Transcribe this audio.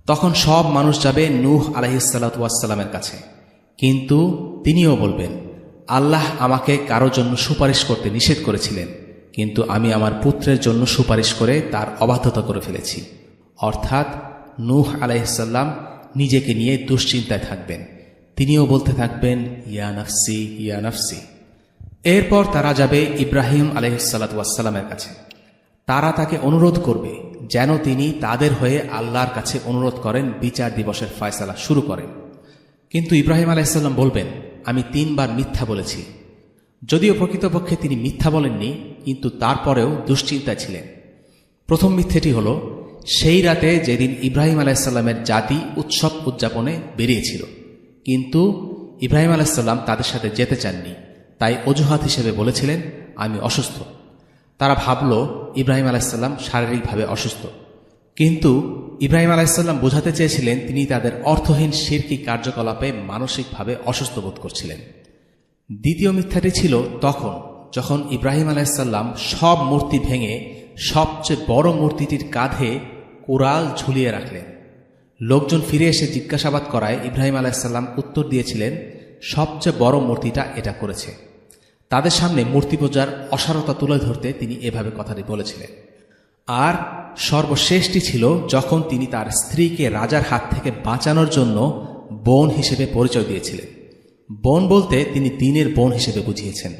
তখন সব মানুষ যাবে নূহ আলাইহিসসালাতু ওয়াসসালামের কাছে, কিন্তু তিনিও বলবেন, আল্লাহ আমাকে কারো জন্য সুপারিশ করতে নিষেধ করেছিলেন, কিন্তু আমি আমার পুত্রের জন্য সুপারিশ করে তার অবাধ্যতা করে ফেলেছি। অর্থাৎ নূহ আলাইহিসসালাম নিজেকে নিয়ে দুশ্চিন্তায় থাকবেন। তিনিও বলতে থাকবেন, ইয়া নাফসি ইয়া নাফসি। এরপর তারা যাবে ইব্রাহিম আলাইহিসসালাতু ওয়াসসালামের কাছে। তারা তাকে অনুরোধ করবে যেন তিনি তাদের হয়ে আল্লাহর কাছে অনুরোধ করেন, বিচার দিবসের ফয়সালা শুরু করেন। কিন্তু ইব্রাহিম আলাইহিসসালাম বলবেন, আমি 3 বার মিথ্যা বলেছি। যদিও প্রকৃতপক্ষে তিনি মিথ্যা বলেননি, কিন্তু তারপরেও দুশ্চিন্তায় ছিলেন। প্রথম মিথ্যেটি হল, সেই রাতে যেদিন ইব্রাহিম আলাইহিসসালামের জাতি উৎসব উদযাপনে বেরিয়েছিল, কিন্তু ইব্রাহিম আলাইহিসসালাম তাদের সাথে যেতে চাননি। তাই অজুহাত হিসেবে বলেছিলেন, আমি অসুস্থ। তারা ভাবল ইব্রাহিম আলাইহিসসালাম শারীরিকভাবে অসুস্থ, কিন্তু ইব্রাহিম আলাইহিসসালাম বোঝাতে চেয়েছিলেন তিনি তাদের অর্থহীন শিরকি কার্যকলাপে মানসিকভাবে অসুস্থ বোধ করছিলেন। দ্বিতীয় মিথ্যাটি ছিল তখন যখন ইব্রাহিম আলাইহিসসালাম সব মূর্তি ভেঙে সবচেয়ে বড় মূর্তিটির কাঁধে কোরাল ঝুলিয়ে রাখলেন। লোকজন ফিরে এসে জিজ্ঞাসাবাদ করায় ইব্রাহিম আলাইহিসসালাম উত্তর দিয়েছিলেন, সবচেয়ে বড় মূর্তিটা এটা করেছে। তাদের সামনে মূর্তি পূজার অসারতা তুলে ধরতে তিনি এভাবে কথাটি বলেছিলেন। আর সর্বশেষটি ছিল যখন তিনি তার স্ত্রীকে রাজার হাত থেকে বাঁচানোর জন্য বোন হিসেবে পরিচয় দিয়েছিলেন। বোন বলতে তিনি দ্বীনের বোন হিসেবে বুঝিয়েছেন।